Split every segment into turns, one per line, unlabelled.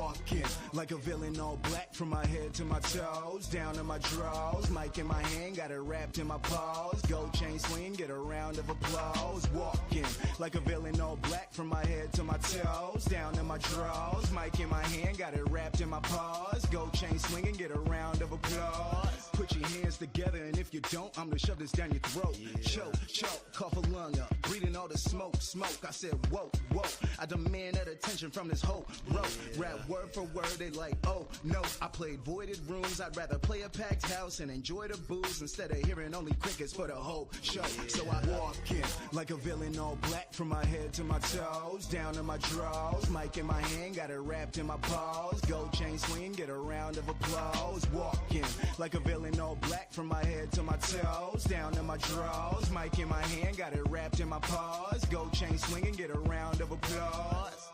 walking like a villain, all black from my head to my toes, down to my drawers, mic in my hand, got it wrapped in my paws, gold chain swing, get a round of applause. Walking like a villain, all black from my head to my toes, down to my drawers, mic in my hand, got it wrapped in my paws, gold chain swinging, get a round of applause. Put your hands together, and if you don't, I'm gonna shove this down your throat. Choke, choke, cough a lung up, breathing all the smoke, smoke. I said, whoa, whoa, I demand that attention from this whole row. Rap word for word, they like, oh, no. I played voided rooms, I'd rather play a packed house and enjoy the booze instead of hearing only crickets for the whole show. So I walk in like a villain, all black from my head to my toes, down to my drawers, mic in my hand, got it wrapped in my paws, gold chain swing, get a round of applause. Walking like a villain, all black from my head to my toes, down to my drawers, mic in my hand, got it wrapped in my paws, gold chain swinging, get a round of applause.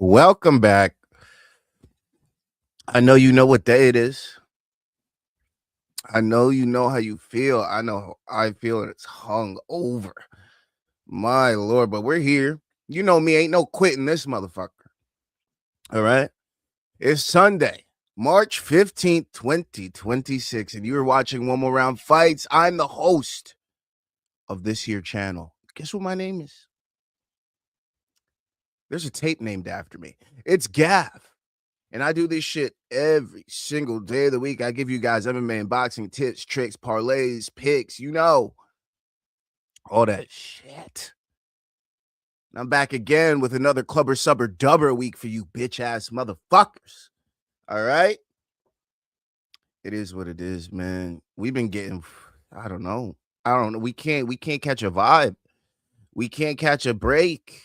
Welcome back. I know you know what day it is. I know you know how you feel. I know how I feel, and it's hung over. My Lord, but we're here. You know me, ain't no quitting this motherfucker. All right? It's Sunday, March 15th, 2026, and you're watching One More Round Fights. I'm the host of this here channel. Guess what my name is? There's a tape named after me. It's Gav. And I do this shit every single day of the week. I give you guys MMA and boxing tips, tricks, parlays, picks, you know, all that shit. And I'm back again with another clubber, subber, dubber week for you bitch ass motherfuckers. All right? It is what it is, man. We've been getting, I don't know. We can't catch a vibe. We can't catch a break.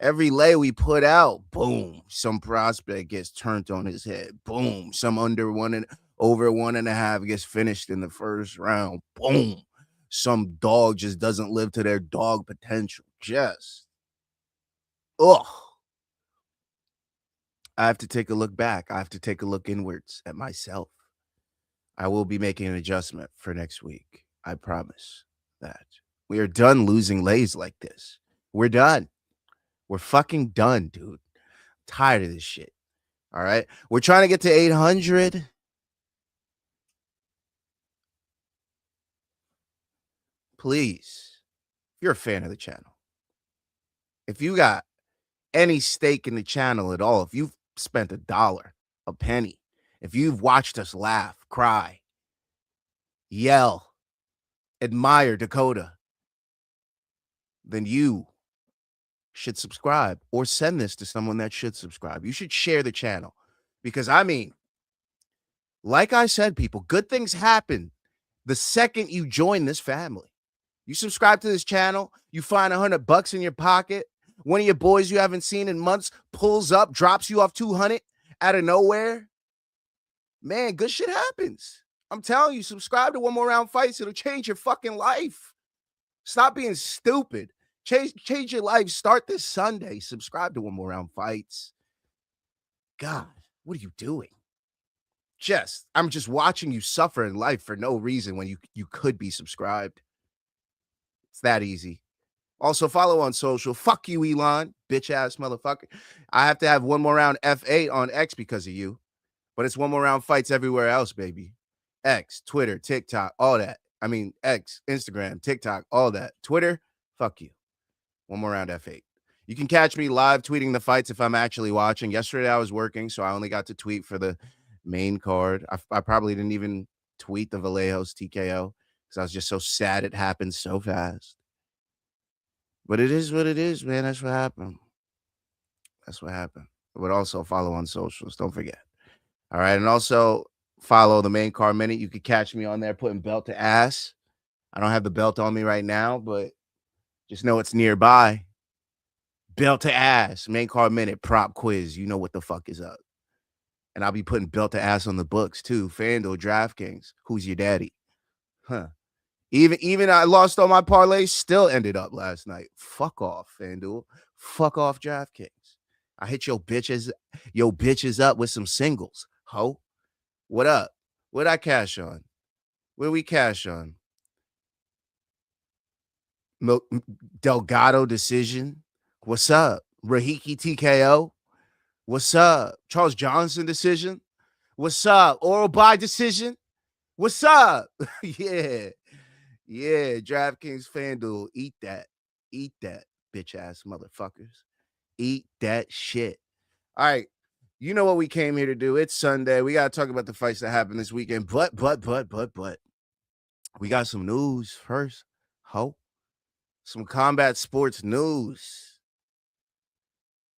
Every lay we put out, boom, some prospect gets turned on his head. Boom, some over 1.5 gets finished in the first round. Boom, some dog just doesn't live to their dog potential. Just, ugh. I have to take a look back. I have to take a look inwards at myself. I will be making an adjustment for next week. I promise that. We are done losing lays like this. We're done. We're fucking done, dude. Tired of this shit. All right. We're trying to get to 800. Please, if you're a fan of the channel, if you got any stake in the channel at all, if you've spent $1, a penny, if you've watched us laugh, cry, yell, admire Dakota, then you should subscribe or send this to someone that should subscribe. You should share the channel because, I mean, like I said, people, good things happen the second you join this family. You subscribe to this channel, you find $100 in your pocket. One of your boys you haven't seen in months pulls up, drops you off 200 out of nowhere. Man, good shit happens. I'm telling you, subscribe to One More Round Fights. It'll change your fucking life. Stop being stupid. Change your life. Start this Sunday. Subscribe to One More Round Fights. God, what are you doing? I'm just watching you suffer in life for no reason when you could be subscribed. It's that easy. Also, follow on social. Fuck you, Elon, bitch ass motherfucker. I have to have One More Round F8 on X because of you, but it's One More Round Fights everywhere else, baby. X, Twitter, TikTok, all that. I mean, X, Instagram, TikTok, all that. Twitter, fuck you. One More Round F8. You can catch me live tweeting the fights if I'm actually watching. Yesterday I was working, so I only got to tweet for the main card. I probably didn't even tweet the Vallejos TKO because I was just so sad it happened so fast. But it is what it is, man. That's what happened. That's what happened. But also follow on socials. Don't forget. All right. And also follow the main card minute. You could catch me on there putting belt to ass. I don't have the belt on me right now, but just know it's nearby. Belt to ass, main card minute, prop quiz. You know what the fuck is up. And I'll be putting belt to ass on the books too. FanDuel, DraftKings. Who's your daddy? Huh. Even I lost all my parlays, still ended up last night. Fuck off, FanDuel. Fuck off, DraftKings. I hit your bitches up with some singles. Ho. What up? What I cash on? Where we cash on? Delgado decision. What's up? Rahiki TKO. What's up? Charles Johnson decision. What's up? Oral by decision. What's up? Yeah. Yeah. DraftKings FanDuel. Eat that. Eat that, bitch ass motherfuckers. Eat that shit. All right. You know what we came here to do. It's Sunday. We got to talk about the fights that happened this weekend. But. We got some news first. Ho. Some combat sports news.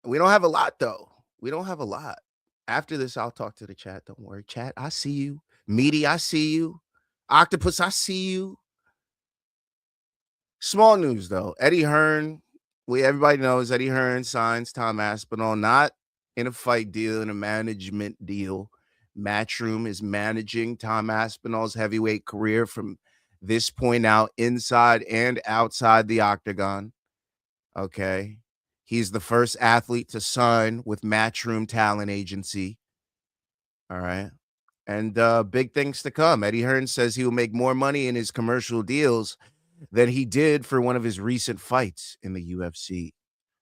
We don't have a lot, though. We don't have a lot. After this, I'll talk to the chat. Don't worry. Chat, I see you. Meaty, I see you. Octopus, I see you. Small news, though. Eddie Hearn, everybody knows Eddie Hearn signs Tom Aspinall, not in a fight deal, in a management deal. Matchroom is managing Tom Aspinall's heavyweight career from this point out, inside and outside the octagon. Okay. He's the first athlete to sign with Matchroom Talent Agency. All right. And big things to come. Eddie Hearn says he will make more money in his commercial deals than he did for one of his recent fights in the UFC.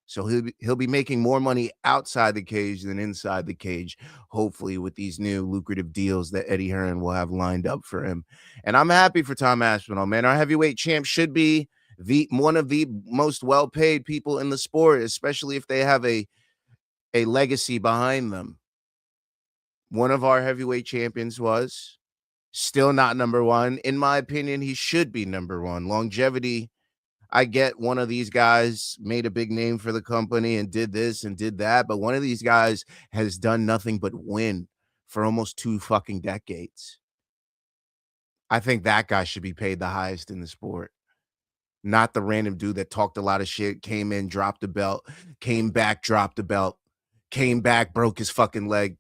So he'll be making more money outside the cage than inside the cage, hopefully, with these new lucrative deals that Eddie Hearn will have lined up for him. And I'm happy for Tom Aspinall, man. Our heavyweight champ should be one of the most well-paid people in the sport, especially if they have a legacy behind them. One of our heavyweight champions was still not number one. In my opinion, he should be number one. Longevity. I get one of these guys made a big name for the company and did this and did that, but one of these guys has done nothing but win for almost 2 fucking decades. I think that guy should be paid the highest in the sport. Not the random dude that talked a lot of shit, came in, dropped the belt, came back, dropped the belt, came back, broke his fucking leg.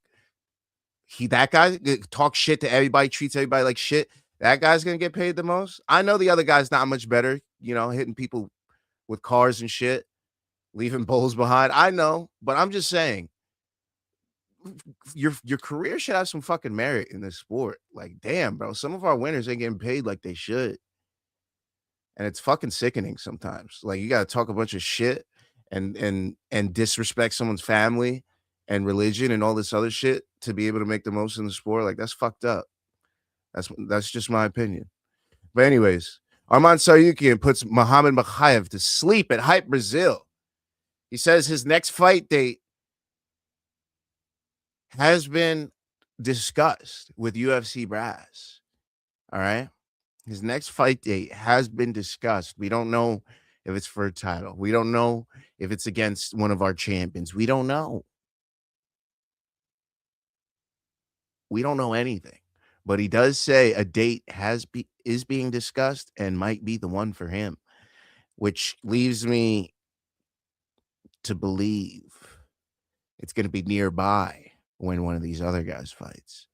That guy talks shit to everybody, treats everybody like shit. That guy's going to get paid the most. I know the other guy's not much better, hitting people with cars and shit, leaving bowls behind. I know, but I'm just saying your career should have some fucking merit in this sport. Like, damn, bro, some of our winners ain't getting paid like they should. And it's fucking sickening sometimes. Like, you got to talk a bunch of shit and disrespect someone's family and religion and all this other shit to be able to make the most in the sport. Like, that's fucked up. That's just my opinion. But anyways, Arman Saryukian puts Muhammad Makhachev to sleep at Hype Brazil. He says his next fight date has been discussed with UFC brass. All right. His next fight date has been discussed. We don't know if it's for a title. We don't know if it's against one of our champions. We don't know. We don't know anything. But he does say a date is being discussed and might be the one for him, which leaves me to believe it's going to be nearby when one of these other guys fights.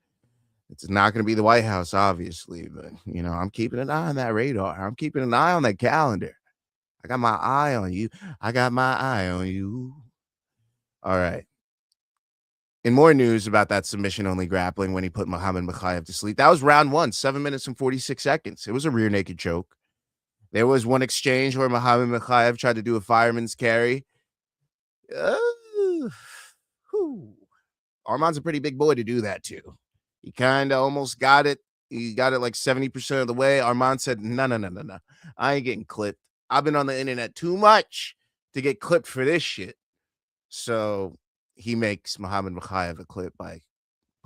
It's not going to be the White House, obviously, but, I'm keeping an eye on that radar. I'm keeping an eye on that calendar. I got my eye on you. I got my eye on you. All right. In more news about that submission-only grappling when he put Muhammad Makhachev to sleep, that was round 1, 7 minutes and 46 seconds. It was a rear naked choke. There was one exchange where Muhammad Makhachev tried to do a fireman's carry. Arman's a pretty big boy to do that too. He kind of almost got it. He got it like 70% of the way. Arman said, no. I ain't getting clipped. I've been on the internet too much to get clipped for this shit. So he makes Muhammad Makhachev a clip by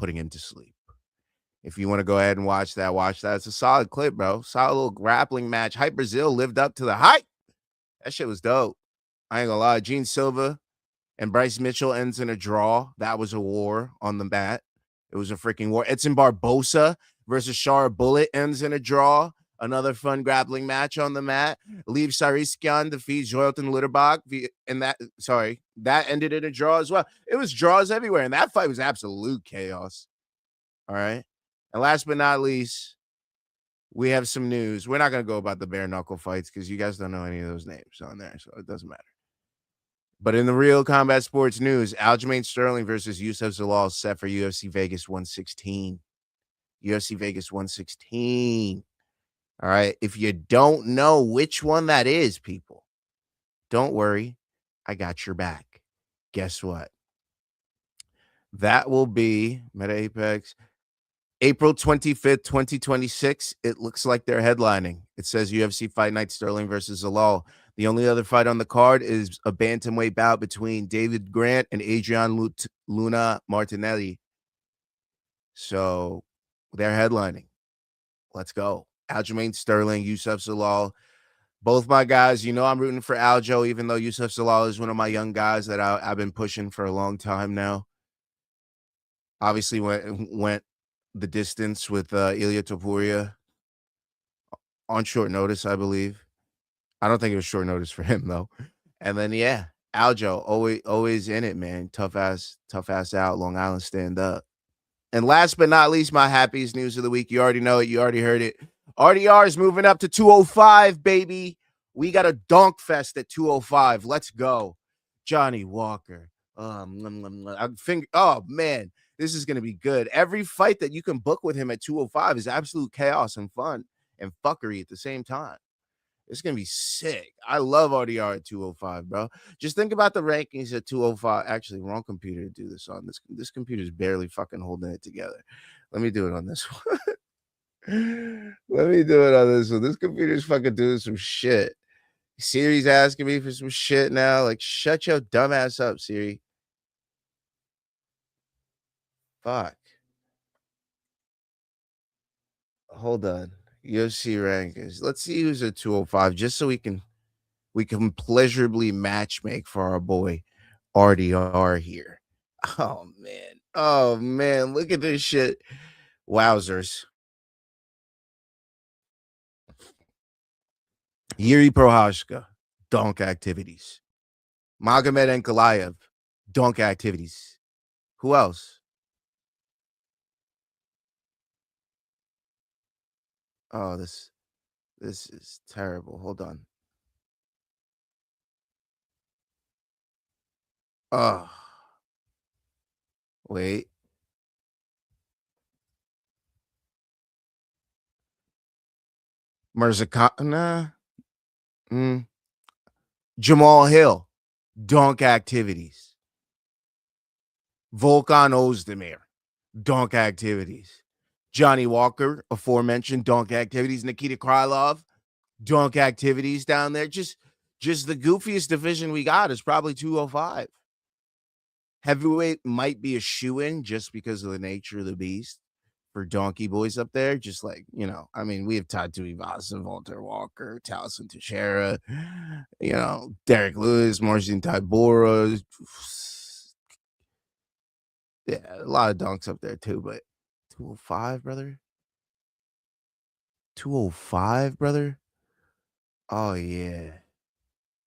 putting him to sleep. If you want to go ahead and watch that, watch that. It's a solid clip, bro. Solid little grappling match. Hype Brazil lived up to the hype. That shit was dope. I ain't gonna lie. Gene Silva and Bryce Mitchell ends in a draw. That was a war on the mat. It was a freaking war. Edson Barboza versus Shara Bullet ends in a draw. Another fun grappling match on the mat. Leave Sariskian defeats Joelton Litterbach. And that ended in a draw as well. It was draws everywhere. And that fight was absolute chaos. All right. And last but not least, we have some news. We're not going to go about the bare knuckle fights because you guys don't know any of those names on there. So it doesn't matter. But in the real combat sports news, Aljamain Sterling versus Youssef Zalal set for UFC Vegas 116. UFC Vegas 116. All right. If you don't know which one that is, people, don't worry. I got your back. Guess what? That will be Meta Apex April 25th, 2026. It looks like they're headlining. It says UFC Fight Night Sterling versus Zalal. The only other fight on the card is a bantamweight bout between David Grant and Adrian Luna Martinelli. So they're headlining. Let's go. Aljamain Sterling, Youssef Zalal. Both my guys, you know I'm rooting for Aljo, even though Youssef Zalal is one of my young guys that I've been pushing for a long time now. Obviously went the distance with Ilya Topuria on short notice, I believe. I don't think it was short notice for him, though. And then, yeah, Aljo, always in it, man. Tough ass out. Long Island, stand up. And last but not least, my happiest news of the week. You already know it. You already heard it. RDR is moving up to 205, baby. We got a donk fest at 205. Let's go. Johnny Walker. Oh, man. This is going to be good. Every fight that you can book with him at 205 is absolute chaos and fun and fuckery at the same time. It's going to be sick. I love RDR at 205, bro. Just think about the rankings at 205. Actually, wrong computer to do this on. This computer is barely fucking holding it together. Let me do it on this one. Let me do it on this one. This computer is fucking doing some shit. Siri's asking me for some shit now. Like, shut your dumb ass up, Siri. Fuck. Hold on. UFC rankings. Let's see who's at 205, just so we can pleasurably matchmake for our boy RDR here. Oh man. Look at this shit. Wowzers. Yuri Prohashka, donk activities. Magomed Ankalaev, donk activities. Who else? Oh, this is terrible. Hold on. Oh. Wait. Mirzakana. Jamal Hill, donk activities. Volkan Ozdemir, donk activities. Johnny Walker, aforementioned, donk activities. Nikita Krylov, donk activities down there. Just the goofiest division we got is probably 205. Heavyweight might be a shoe-in just because of the nature of the beast for donkey boys up there. Just like, you know, I mean, we have Tatu Ivasa, Walter Walker, Taliesin Teixeira, you know, Derek Lewis, Marcin Tybura. Yeah, a lot of donks up there too, but 205, brother. 205, brother. Oh yeah.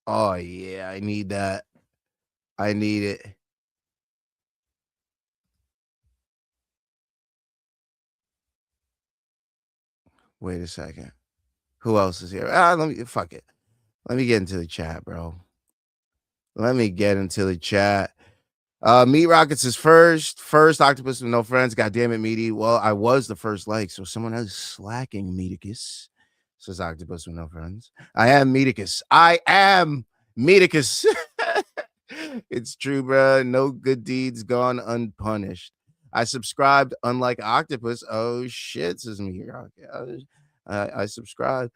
Oh yeah. I need that. I need it. Wait a second. Who else is here? Fuck it. Let me get into the chat, bro. Let me get into the chat. Meat Rockets is first. Octopus with no friends. God damn it, Meaty. Well, I was the first like, so someone else is slacking, Meaticus. Says Octopus with no friends. I am Meaticus. It's true, bro. No good deeds gone unpunished. I subscribed, unlike Octopus. Oh shit, says Meat Rocket. I subscribed.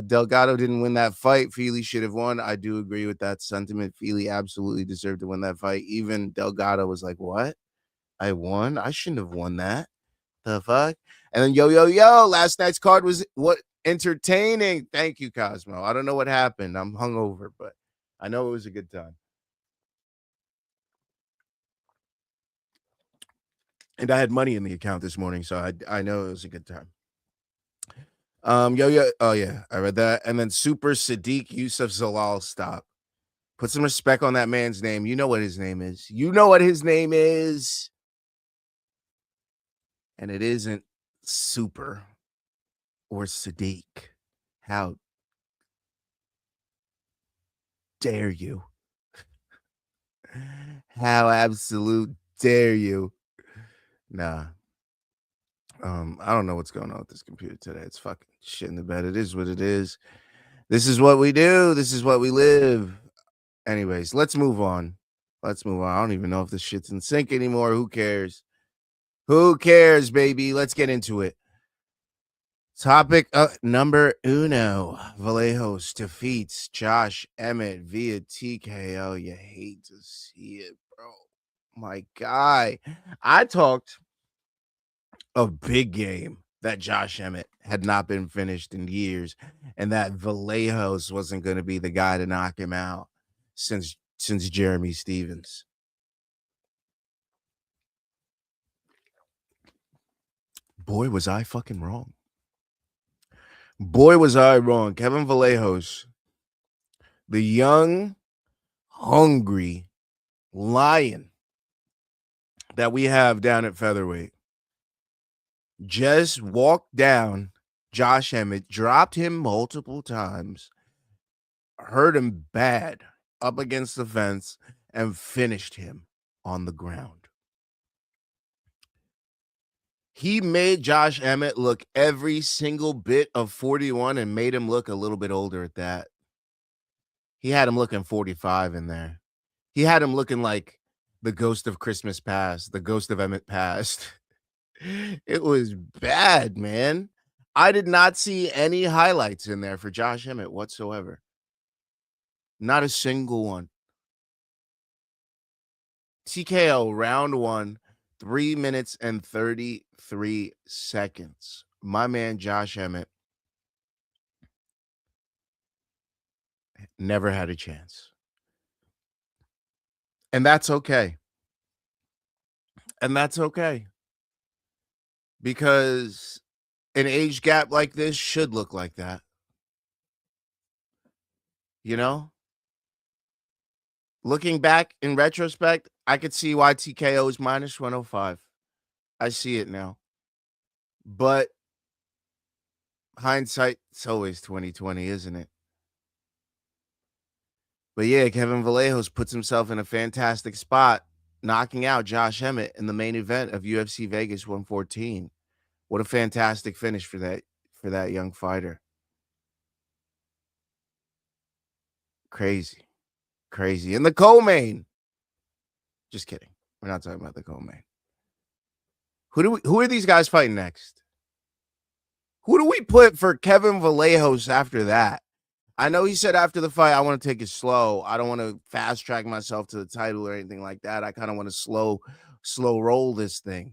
Delgado didn't win that fight. Feely should have won. I do agree with that sentiment. Feely absolutely deserved to win that fight. Even Delgado was like, what? I won. I shouldn't have won that. The fuck? And then yo, last night's card was what entertaining. Thank you, Cosmo. I don't know what happened. I'm hungover, but I know it was a good time. And I had money in the account this morning, so I know it was a good time. Oh yeah, I read that. And then Super Sadiq Yusuf Zalal, stop. Put some respect on that man's name. You know what his name is. You know what his name is. And it isn't Super or Sadiq. How dare you? How absolute dare you? Nah. I don't know what's going on with this computer today. It's fucking shit in the bed. It is what it is. This is what we do. This is what we live. Anyways, let's move on. I don't even know if this shit's in sync anymore. Who cares? Who cares, baby? Let's get into it. Topic number uno. Vallejos defeats Josh Emmett via TKO. You hate to see it, bro. My guy. I talked a big game that Josh Emmett had not been finished in years, and that Vallejos wasn't going to be the guy to knock him out since Jeremy Stevens. Boy, was I fucking wrong. Boy, was I wrong. Kevin Vallejos, the young, hungry lion that we have down at featherweight, just walked down Josh Emmett, dropped him multiple times, hurt him bad up against the fence, and finished him on the ground. He made Josh Emmett look every single bit of 41 and made him look a little bit older at that. He had him looking 45 in there. He had him looking like the ghost of Christmas past, the ghost of Emmett past. It was bad, man. I did not see any highlights in there for Josh Emmett whatsoever. Not a single one. TKO round 1, 3 minutes and 33 seconds. My man Josh Emmett never had a chance. And that's okay. Because an age gap like this should look like that. You know? Looking back in retrospect, I could see why TKO is minus 105. I see it now. But hindsight, it's always 2020, isn't it? But yeah, Kevin Vallejos puts himself in a fantastic spot, knocking out Josh Emmett in the main event of UFC Vegas 114. What a fantastic finish for that young fighter. Crazy. And the co-main. Just kidding. We're not talking about the co-main. Who are these guys fighting next? Who do we put for Kevin Vallejos after that? I know he said after the fight, I want to take it slow. I don't want to fast track myself to the title or anything like that. I kind of want to slow roll this thing.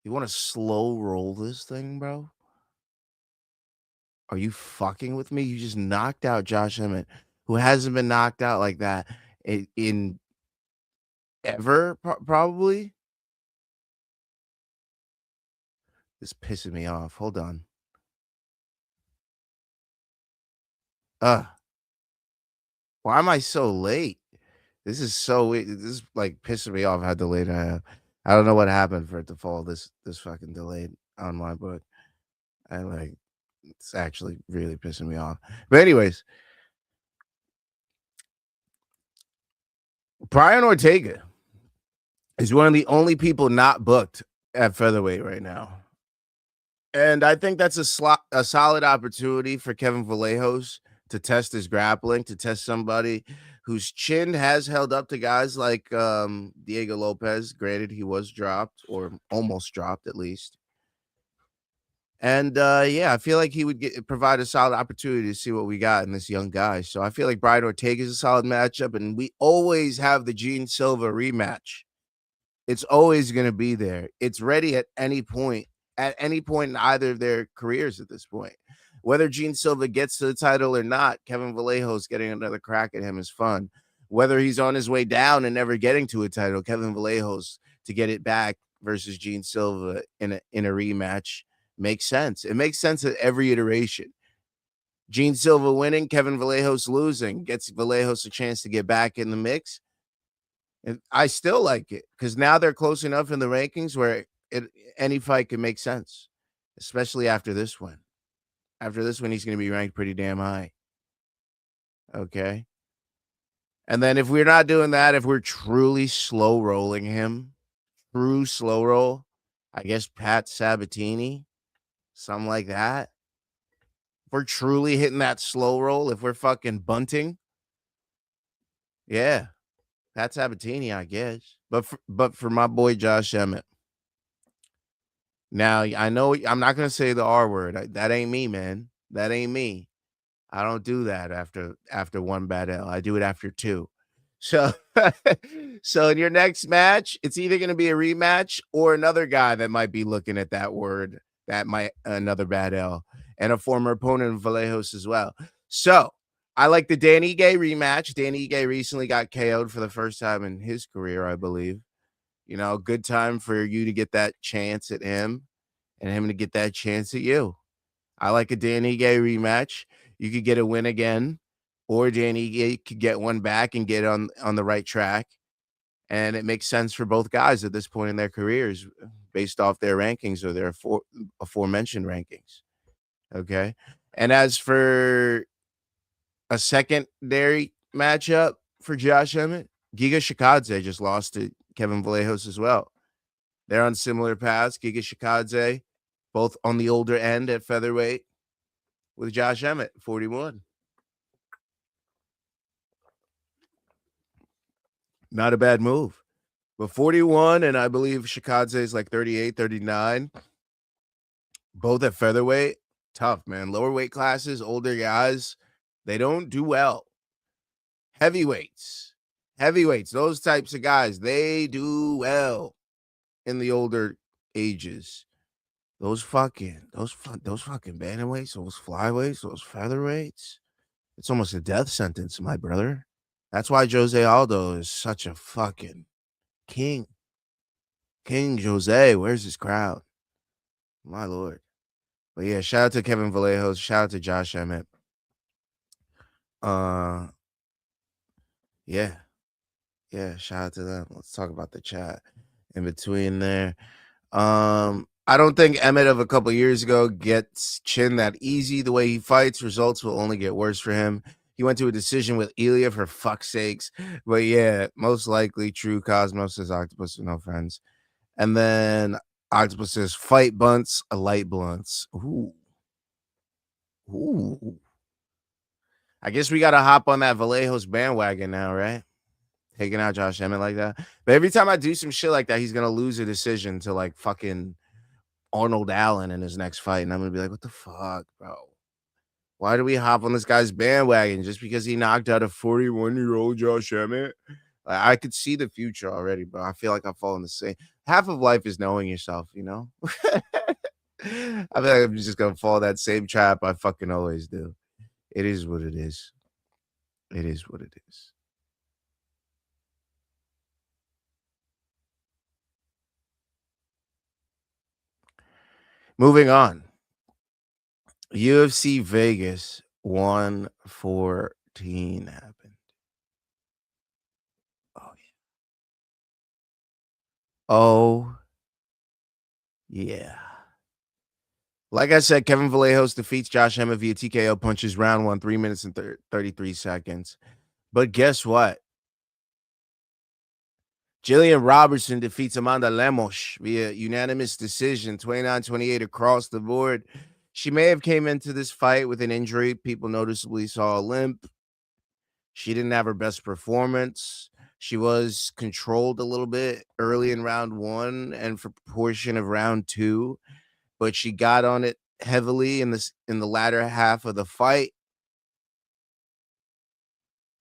You want to slow roll this thing, bro? Are you fucking with me? You just knocked out Josh Emmett, who hasn't been knocked out like that in ever, probably. This is pissing me off. Hold on. Why am I so late? This is so weird. This is like pissing me off how delayed I am. I don't know what happened for it to fall this fucking delayed on my book. It's actually really pissing me off. But anyways, Brian Ortega is one of the only people not booked at featherweight right now. And I think that's a solid opportunity for Kevin Vallejos to test his grappling, to test somebody whose chin has held up to guys like Diego Lopez. Granted, he was dropped, or almost dropped at least. And I feel like he would provide a solid opportunity to see what we got in this young guy. So I feel like Brian Ortega is a solid matchup, and we always have the Gene Silva rematch It's always going to be there. It's ready at any point in either of their careers at this point. Whether Gene Silva gets to the title or not, Kevin Vallejos getting another crack at him is fun. Whether he's on his way down and never getting to a title, Kevin Vallejos to get it back versus Gene Silva in a rematch makes sense. It makes sense at every iteration. Gene Silva winning, Kevin Vallejos losing, gets Vallejos a chance to get back in the mix. And I still like it because now they're close enough in the rankings where any fight can make sense, especially after this one. After this one, he's going to be ranked pretty damn high. Okay. And then if we're not doing that, if we're truly slow rolling him, true slow roll, I guess Pat Sabatini, something like that. If we're truly hitting that slow roll, if we're fucking bunting, yeah, Pat Sabatini, I guess. But for my boy Josh Emmett. Now, I know I'm not going to say the R word. That ain't me, man. That ain't me. I don't do that after one bad L. I do it after two. So, so in your next match, it's either going to be a rematch or another guy that might be looking at that word, that might another bad L, and a former opponent of Vallejos as well. So I like the Dan Ige rematch. Dan Ige recently got KO'd for the first time in his career, I believe. You know, good time for you to get that chance at him and him to get that chance at you. I like a Dan Ige rematch. You could get a win again, or Dan Ige could get one back and get on the right track. And it makes sense for both guys at this point in their careers based off their rankings or their aforementioned rankings. Okay. And as for a secondary matchup for Josh Emmett, Giga Shikadze just lost to Kevin Vallejos as well. They're on similar paths. Giga Shikadze, both on the older end at featherweight, with Josh Emmett, 41. Not a bad move. But 41, and I believe Shikadze is like 38, 39. Both at featherweight. Tough, man. Lower weight classes, older guys, they don't do well. Heavyweights, those types of guys, they do well in the older ages. Those fucking bantamweights, those flyweights, those featherweights. It's almost a death sentence, my brother. That's why Jose Aldo is such a fucking king. King Jose, where's his crowd? My lord. But yeah, shout out to Kevin Vallejos. Shout out to Josh Emmett. Yeah. Yeah, shout out to them. Let's talk about the chat in between there. I don't think Emmett of a couple years ago gets chin that easy. The way he fights, results will only get worse for him. He went to a decision with Elia for fuck's sakes. But yeah, most likely true. Cosmos says Octopus with no friends. And then Octopus says fight bunts, a light blunts. Ooh. I guess we got to hop on that Vallejos bandwagon now, right? Taking out Josh Emmett like that. But every time I do some shit like that, he's going to lose a decision to like fucking Arnold Allen in his next fight. And I'm going to be like, what the fuck, bro? Why do we hop on this guy's bandwagon just because he knocked out a 41-year-old Josh Emmett? Like, I could see the future already, but I feel like I've fallen the same. Half of life is knowing yourself, you know? I feel like I'm just going to fall that same trap I fucking always do. It is what it is. It is what it is. Moving on. UFC Vegas 114 happened. Oh, yeah. Oh, yeah. Like I said, Kevin Vallejos defeats Josh Emmett via TKO punches round 1, 3 minutes and 33 seconds. But guess what? Jillian Robertson defeats Amanda Lemos via unanimous decision, 29-28 across the board. She may have came into this fight with an injury. People noticeably saw a limp. She didn't have her best performance. She was controlled a little bit early in round 1 and for portion of round 2, but she got on it heavily in the latter half of the fight.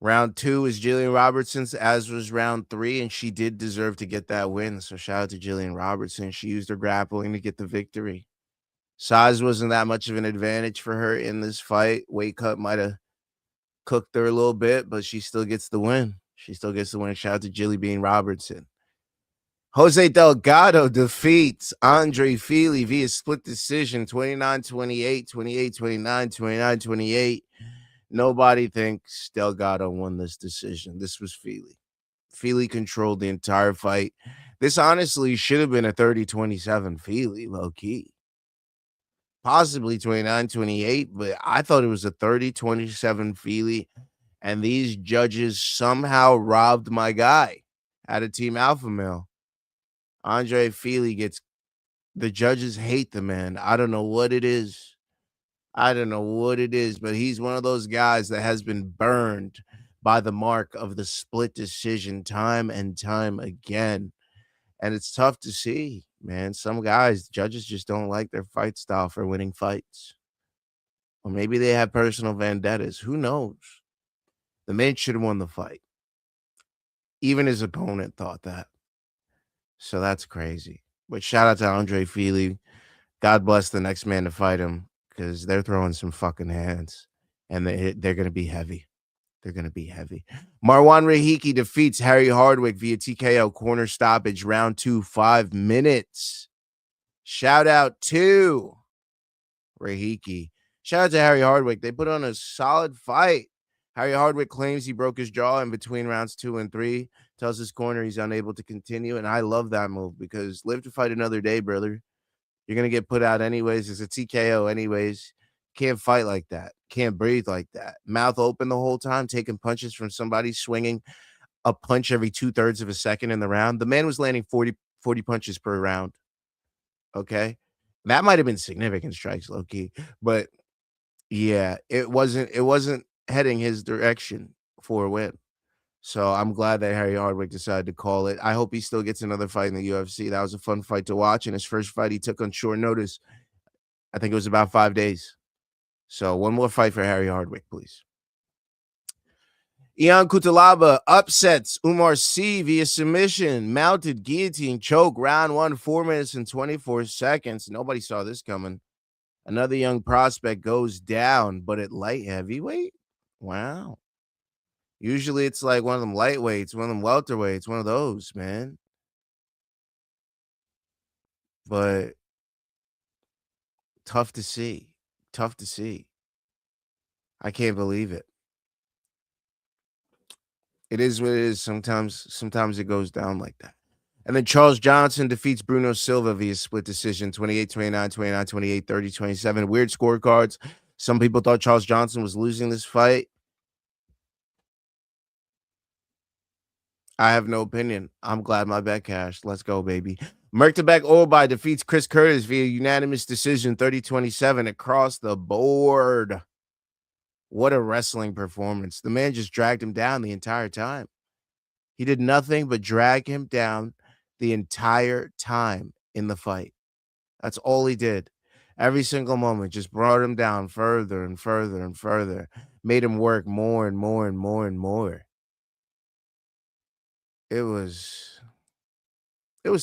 Round 2 is Jillian Robertson's, as was round 3, and she did deserve to get that win. So shout out to Jillian Robertson. She used her grappling to get the victory. Size wasn't that much of an advantage for her in this fight. Weight cut might have cooked her a little bit, but she still gets the win. She still gets the win. Shout out to Jilly Bean Robertson. Jose Delgado defeats Andre Fili via split decision, 29-28, 28-29, 29-28. Nobody thinks Delgado won this decision. This was Fili. Fili controlled the entire fight. This honestly should have been a 30-27 Fili, low-key. Possibly 29-28, but I thought it was a 30-27 Fili, and these judges somehow robbed my guy out of Team Alpha Male. Andre Fili gets, the judges hate the man. I don't know what it is. But he's one of those guys that has been burned by the mark of the split decision time and time again. And it's tough to see, man. Some guys, judges just don't like their fight style for winning fights. Or maybe they have personal vendettas. Who knows? The man should have won the fight. Even his opponent thought that. So that's crazy. But shout out to Andre Fili. God bless the next man to fight him, because they're throwing some fucking hands. And they're going to be heavy. Marwan Rahiki defeats Harry Hardwick via TKO corner stoppage, round 2, 5 minutes. Shout out to Rahiki. Shout out to Harry Hardwick. They put on a solid fight. Harry Hardwick claims he broke his jaw in between rounds 2 and 3. Tells his corner he's unable to continue. And I love that move, because live to fight another day, brother. You're going to get put out anyways. It's a TKO anyways. Can't fight like that. Can't breathe like that. Mouth open the whole time, taking punches from somebody, swinging a punch every 2/3 of a second in the round. The man was landing 40 punches per round. Okay? That might have been significant strikes, low-key. But yeah, it wasn't heading his direction for a win. So I'm glad that Harry Hardwick decided to call it. I hope he still gets another fight in the UFC. That was a fun fight to watch. And his first fight he took on short notice. I think it was about 5 days. So one more fight for Harry Hardwick, please. Ian Kutalaba upsets Umar Sy via submission. Mounted guillotine choke, round 1, 4 minutes and 24 seconds. Nobody saw this coming. Another young prospect goes down, but at light heavyweight? Wow. Usually it's like one of them lightweights, one of them welterweights, one of those, man. But tough to see. I can't believe it. It is what it is. Sometimes it goes down like that. And then Charles Johnson defeats Bruno Silva via split decision, 28-29, 29-28, 30-27. Weird scorecards. Some people thought Charles Johnson was losing this fight. I have no opinion. I'm glad my bet cashed. Let's go, baby. Merktabek Orbai defeats Chris Curtis via unanimous decision, 30-27 across the board. What a wrestling performance. The man just dragged him down the entire time. He did nothing but drag him down the entire time in the fight. That's all he did. Every single moment just brought him down further and further and further. Made him work more and more and more and more. It was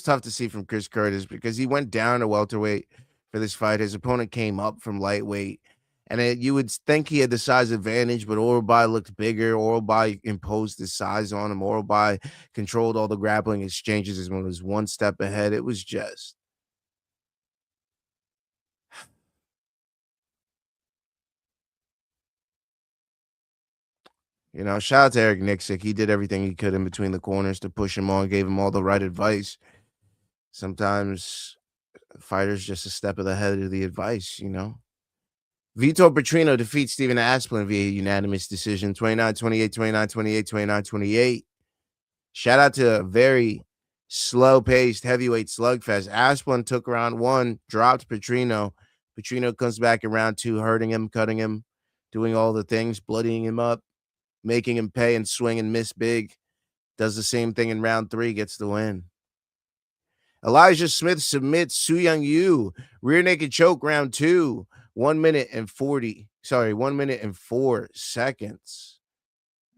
tough to see from Chris Curtis, because he went down to welterweight for this fight. His opponent came up from lightweight, and you would think he had the size advantage, but Orbai looked bigger. Orbai imposed his size on him. Orbai controlled all the grappling exchanges. His one was one step ahead. It was just, shout out to Eric Nixick. He did everything he could in between the corners to push him on, gave him all the right advice. Sometimes fighters just a step ahead of the advice, Vitor Petrino defeats Stephen Asplin via unanimous decision, 29-28, 29-28, 29-28. Shout out to a very slow-paced heavyweight slugfest. Asplin took round 1, dropped Petrino. Petrino comes back in round 2, hurting him, cutting him, doing all the things, bloodying him up, making him pay and swing and miss big. Does the same thing in round 3, gets the win. Elijah Smith submits Su Young Yu. Rear naked choke, round 2. 1 minute and 4 seconds.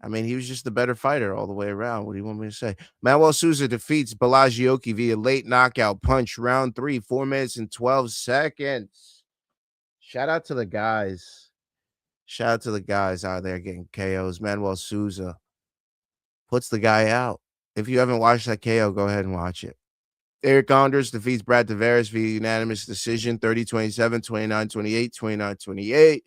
I mean, he was just the better fighter all the way around. What do you want me to say? Manuel Souza defeats Vallejos via late knockout punch, round 3, 4 minutes and 12 seconds. Shout out to the guys. Shout out to the guys out there getting KOs. Manuel Souza puts the guy out. If you haven't watched that KO, go ahead and watch it. Eric Anders defeats Brad Tavares via unanimous decision, 30-27, 29-28, 29-28.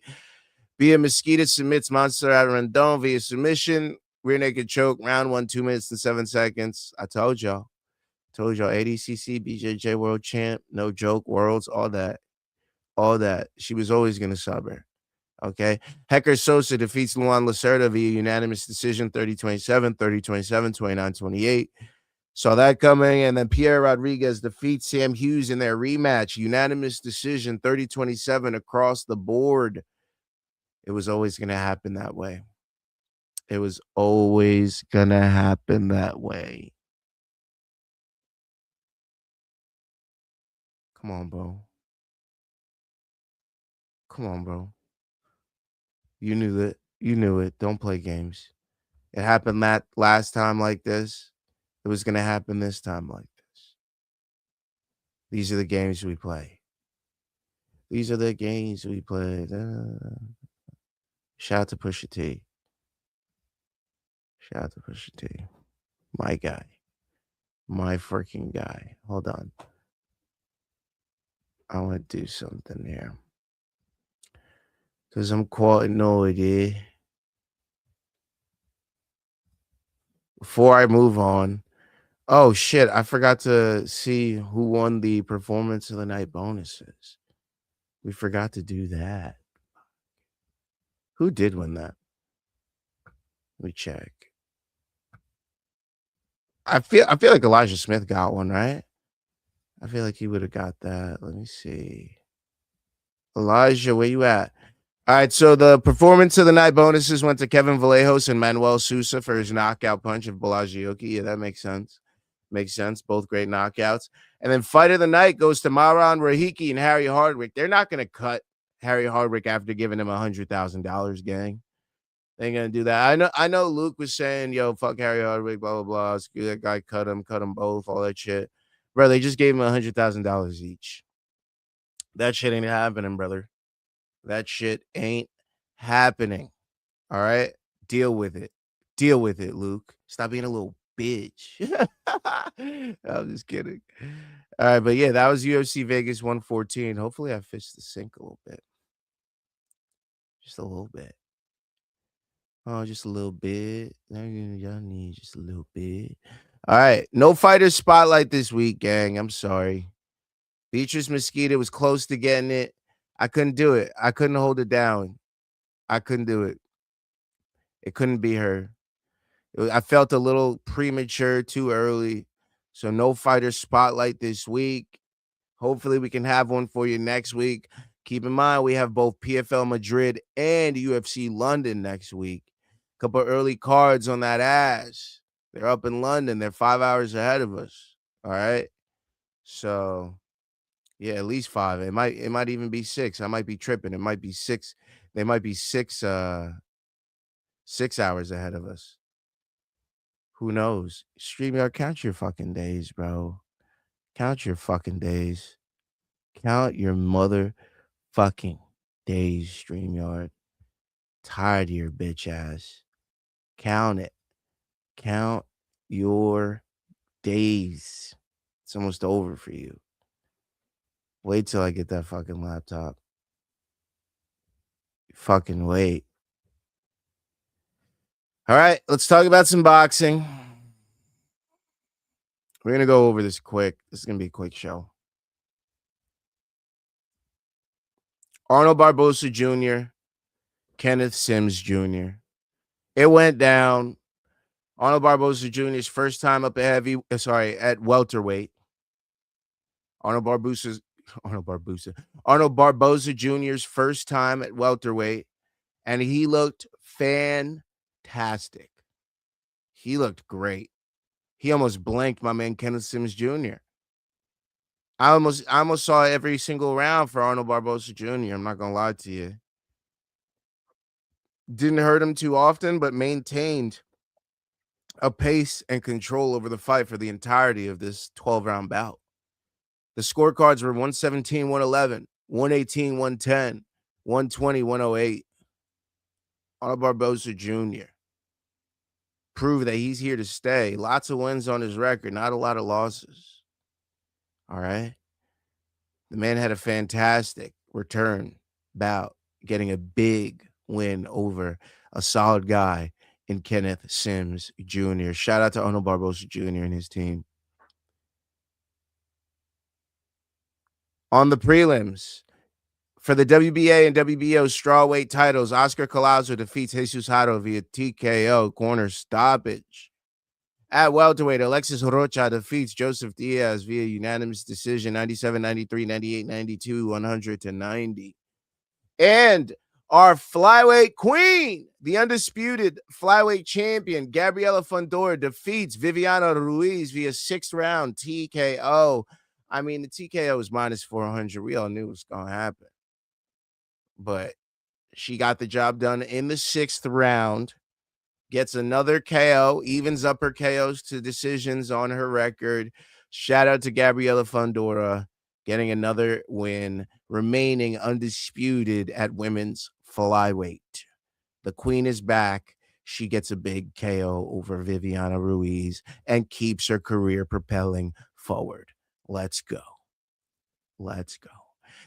Via Mosquito submits Montserrat Rondon via submission. Rear naked choke, round 1, 2 minutes and 7 seconds. I told y'all. ADCC, BJJ world champ, no joke, worlds, all that. All that. She was always going to sub her. Okay. Hector Sosa defeats Luan Lacerda via unanimous decision, 30-27, 30-27, 29-28. Saw that coming. And then Pierre Rodriguez defeats Sam Hughes in their rematch, unanimous decision, 30-27 across the board. It was always going to happen that way. It was always going to happen that way. Come on, bro. Come on, bro. You knew that. You knew it. Don't play games. It happened that last time like this. It was going to happen this time like this. These are the games we play. These are the games we play. Shout out to Pusha T. Shout out to Pusha T. My guy. My freaking guy. Hold on. I want to do something here. Because I'm quite annoyed here. Before I move on. Oh, shit. I forgot to see who won the performance of the night bonuses. We forgot to do that. Who did win that? Let me check. I feel like Elijah Smith got one, right? I feel like he would have got that. Let me see. Elijah, where you at? All right, so the performance of the night bonuses went to Kevin Vallejos and Manuel Souza for his knockout punch of Vallejos. Yeah, that makes sense. Makes sense. Both great knockouts. And then fight of the night goes to Maran Rahiki and Harry Hardwick. They're not going to cut Harry Hardwick after giving him $100,000, gang. They ain't gonna do that. I know Luke was saying, yo, fuck Harry Hardwick, blah, blah, blah. Screw that guy, cut him both, all that shit. Bro, they just gave him $100,000 each. That shit ain't happening, brother. That shit ain't happening. All right? Deal with it. Deal with it, Luke. Stop being a little bitch. I'm just kidding. All right, but yeah, that was UFC Vegas 114. Hopefully I fished the sink a little bit. Just a little bit. Oh, just a little bit. Y'all need just a little bit. All right. No fighter spotlight this week, gang. I'm sorry. Beatrice Mosquito was close to getting it. I couldn't do it. I couldn't hold it down. I couldn't do it. It couldn't be her. I felt a little premature, too early. So no fighter spotlight this week. Hopefully we can have one for you next week. Keep in mind, we have both PFL Madrid and UFC London next week. Couple early cards on that ass. They're up in London. They're 5 hours ahead of us. All right. So yeah, at least 5. It might even be 6. I might be tripping. It might be 6. They might be 6 hours ahead of us. Who knows? StreamYard, count your fucking days, bro. Count your fucking days. Count your motherfucking days, StreamYard. Tired of your bitch ass. Count it. Count your days. It's almost over for you. Wait till I get that fucking laptop. Fucking wait. All right, let's talk about some boxing. We're going to go over this quick. This is going to be a quick show. Arnold Barboza Jr., Kenneth Sims Jr. It went down. Arnold Barboza Jr.'s first time up at welterweight. Arnold Barboza Jr.'s first time at welterweight, and he looked fantastic. He looked great. He almost blanked my man Kenneth Sims Jr. I almost saw every single round for Arnold Barboza Jr. I'm not gonna lie to you. Didn't hurt him too often, but maintained a pace and control over the fight for the entirety of this 12-round bout. The scorecards were 117, 111, 118, 110, 120, 108. Arnold Barboza Jr. proved that he's here to stay. Lots of wins on his record, not a lot of losses. All right. The man had a fantastic return bout, getting a big win over a solid guy in Kenneth Sims Jr. Shout out to Arnold Barboza Jr. and his team. On the prelims, for the WBA and WBO strawweight titles, Oscar Collazo defeats Jesus Haro via TKO corner stoppage. At welterweight, Alexis Rocha defeats Joseph Diaz via unanimous decision, 97, 93, 98, 92, 100-90. And our flyweight queen, the undisputed flyweight champion, Gabriela Fundora, defeats Viviana Ruiz via 6th round TKO. I mean, the TKO is minus 400. We all knew it was going to happen. But she got the job done in the 6th round. Gets another KO, evens up her KOs to decisions on her record. Shout out to Gabriela Fundora, getting another win, remaining undisputed at women's flyweight. The queen is back. She gets a big KO over Viviana Ruiz and keeps her career propelling forward. Let's go. Let's go.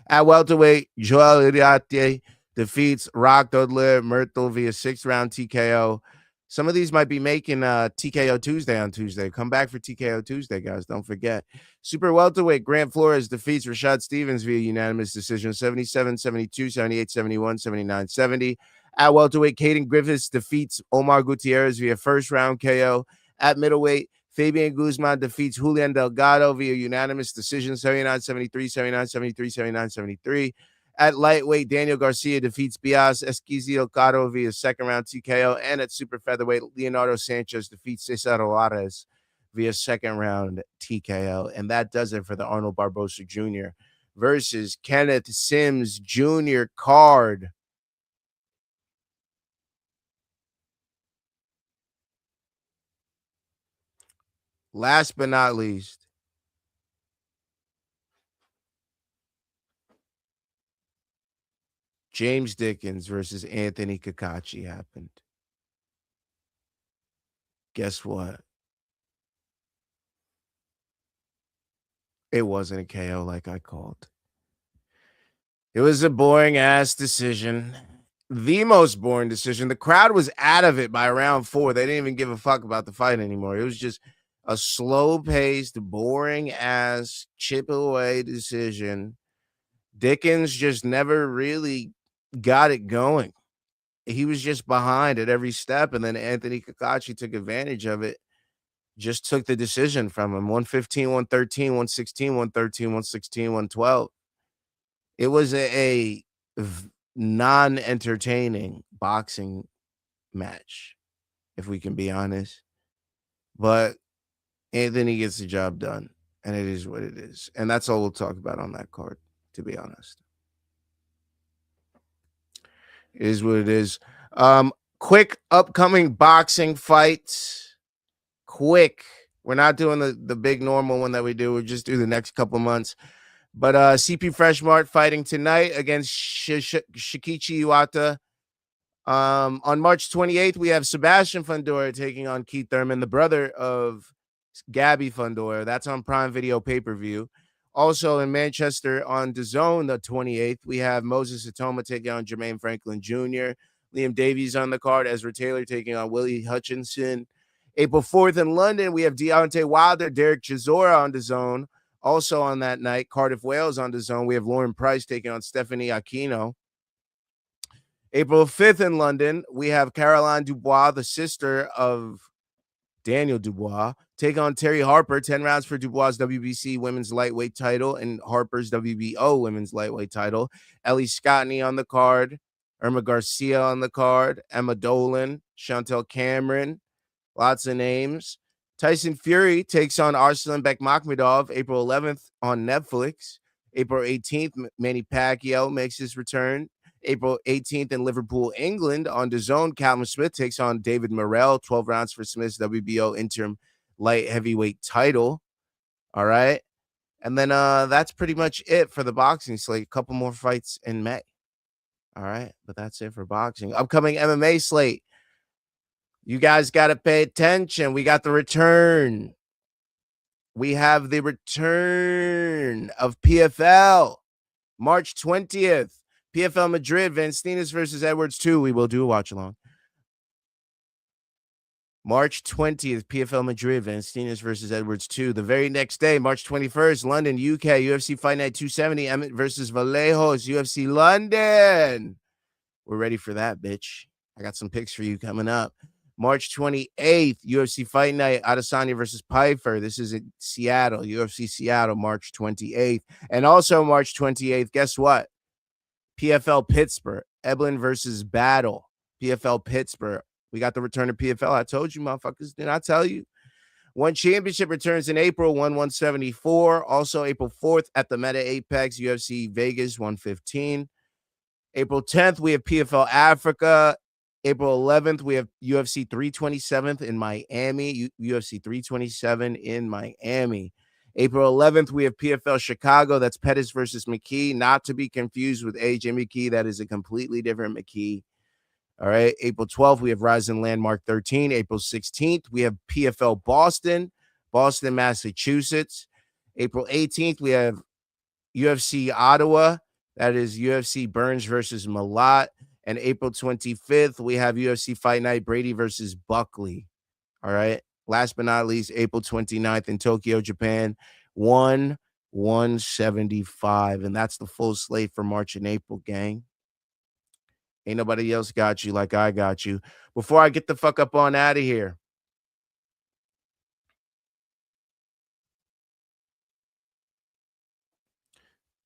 At welterweight, Joel Iriarte defeats Rock Dudley Myrtle via 6th round TKO. Some of these might be making TKO Tuesday on Tuesday. Come back for TKO Tuesday, guys. Don't forget. Super welterweight, Grant Flores defeats Rashad Stevens via unanimous decision, 77, 72, 78, 71, 79, 70. At welterweight, Caden Griffiths defeats Omar Gutierrez via 1st round KO. At middleweight, Fabian Guzman defeats Julian Delgado via unanimous decision, 79, 73, 79, 73, 79, 73. At lightweight, Daniel Garcia defeats Bias Esquizio Caro via 2nd round TKO. And at super featherweight, Leonardo Sanchez defeats Cesar Juarez via 2nd round TKO. And that does it for the Arnold Barboza Jr. versus Kenneth Sims Jr. card. Last but not least, James Dickens versus Anthonycacace happened. Guess what? It wasn't a KO like I called. It was a boring ass decision. The most boring decision. The crowd was out of it by round 4. They didn't even give a fuck about the fight anymore. It was just a slow-paced, boring ass chip away decision. Dickens just never really got it going. He was just behind at every step, and then Anthonycacace took advantage of it. Just took the decision from him. 115, 113, 116, 113, 116, 112. It was a non-entertaining boxing match, if we can be honest. But Anthony gets the job done, and it is what it is. And that's all we'll talk about on that card, to be honest. It is what it is. Quick upcoming boxing fights. Quick. We're not doing the big normal one that we do. We'll just do the next couple months. But CP Freshmart fighting tonight against Shikichi Iwata. On March 28th, we have Sebastian Fundora taking on Keith Thurman, the brother of Gabby Fundora. That's on Prime Video pay-per-view. Also in Manchester on DAZN the 28th, we have Moses Atoma taking on Jermaine Franklin Jr. Liam Davies on the card. Ezra Taylor taking on Willie Hutchinson. April 4th in London, we have Deontay Wilder, Derek Chisora on DAZN. Also on that night, Cardiff, Wales on DAZN. We have Lauren Price taking on Stephanie Aquino. April 5th in London, we have Caroline Dubois, the sister of Daniel Dubois, take on Terry Harper. 10 rounds for Dubois' WBC women's lightweight title and Harper's WBO women's lightweight title. Ellie Scottney on the card. Irma Garcia on the card. Emma Dolan. Chantel Cameron. Lots of names. Tyson Fury takes on Arslan Bekmambetov April 11th on Netflix. April 18th, Manny Pacquiao makes his return. April 18th in Liverpool, England on DAZN, Callum Smith takes on David Morrell, 12 rounds for Smith's WBO interim light heavyweight title. All right. And then that's pretty much it for the boxing slate. A couple more fights in May. All right. But that's it for boxing. Upcoming MMA slate. You guys got to pay attention. We got the return. We have the return of PFL. March 20th. PFL Madrid, Steenis versus Edwards 2. We will do a watch along. March 20th, PFL Madrid, Steenis versus Edwards 2. The very next day, March 21st, London, UK, UFC Fight Night 270, Emmett versus Vallejos, UFC London. We're ready for that, bitch. I got some picks for you coming up. March 28th, UFC Fight Night, Adesanya versus Piper. This is in Seattle, UFC Seattle, March 28th. And also March 28th, guess what? PFL Pittsburgh, Eblin versus Battle. PFL Pittsburgh. We got the return of PFL. I told you, motherfuckers. Didn't I tell you? One championship returns in April, 174. Also, April 4th at the Meta Apex, UFC Vegas 115. April 10th, we have PFL Africa. April 11th, we have UFC 327th in Miami. UFC 327 in Miami. April 11th, we have PFL Chicago. That's Pettis versus McKee. Not to be confused with AJ McKee. That is a completely different McKee. All right. April 12th, we have Rising Landmark 13. April 16th, we have PFL Boston, Massachusetts. April 18th, we have UFC Ottawa. That is UFC Burns versus Malat. And April 25th, we have UFC Fight Night, Brady versus Buckley. All right. Last but not least, April 29th in Tokyo, Japan, 175. And that's the full slate for March and April, gang. Ain't nobody else got you like I got you. Before I get the fuck up on out of here,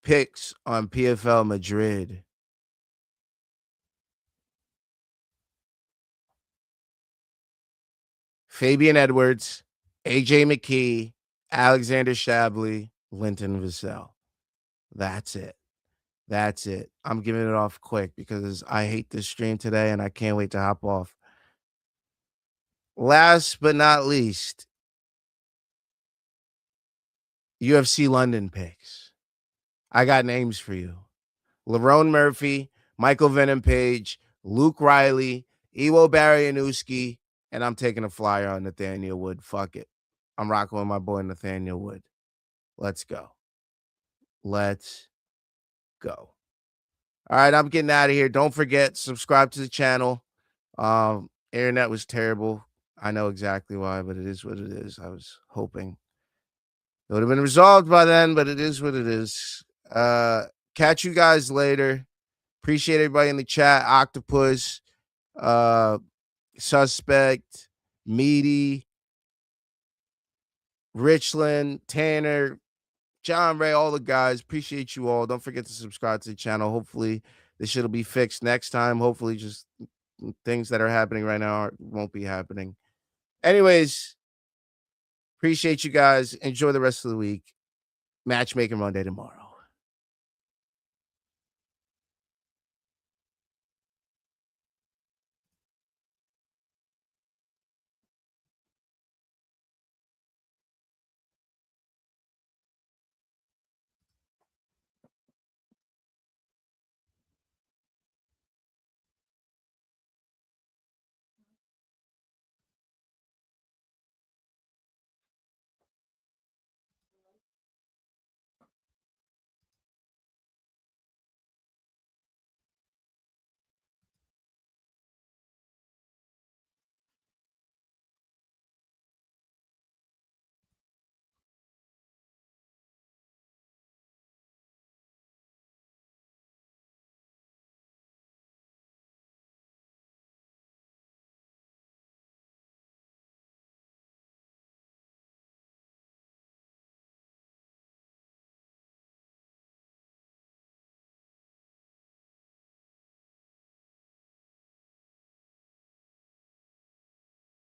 picks on PFL Madrid. Fabian Edwards, AJ McKee, Alexander Shabley, Linton Vassell. That's it. That's it. I'm giving it off quick because I hate this stream today and I can't wait to hop off. Last but not least, UFC London picks. I got names for you. Lerone Murphy, Michael Venom Page, Luke Riley, Iwo Barrianuski, and I'm taking a flyer on Nathaniel Wood. Fuck it. I'm rocking with my boy Nathaniel Wood. Let's go. Let's go. All right, I'm getting out of here. Don't forget, subscribe to the channel. Internet was terrible. I know exactly why, but it is what it is. I was hoping it would have been resolved by then, but it is what it is. Catch you guys later. Appreciate everybody in the chat. Octopus, Suspect, Meaty, Richland, Tanner, John Ray, all the guys. Appreciate you all. Don't forget to subscribe to the channel. Hopefully this shit will be fixed next time. Hopefully just things that are happening right now won't be happening. Anyways, appreciate you guys. Enjoy the rest of the week. Matchmaking Monday tomorrow.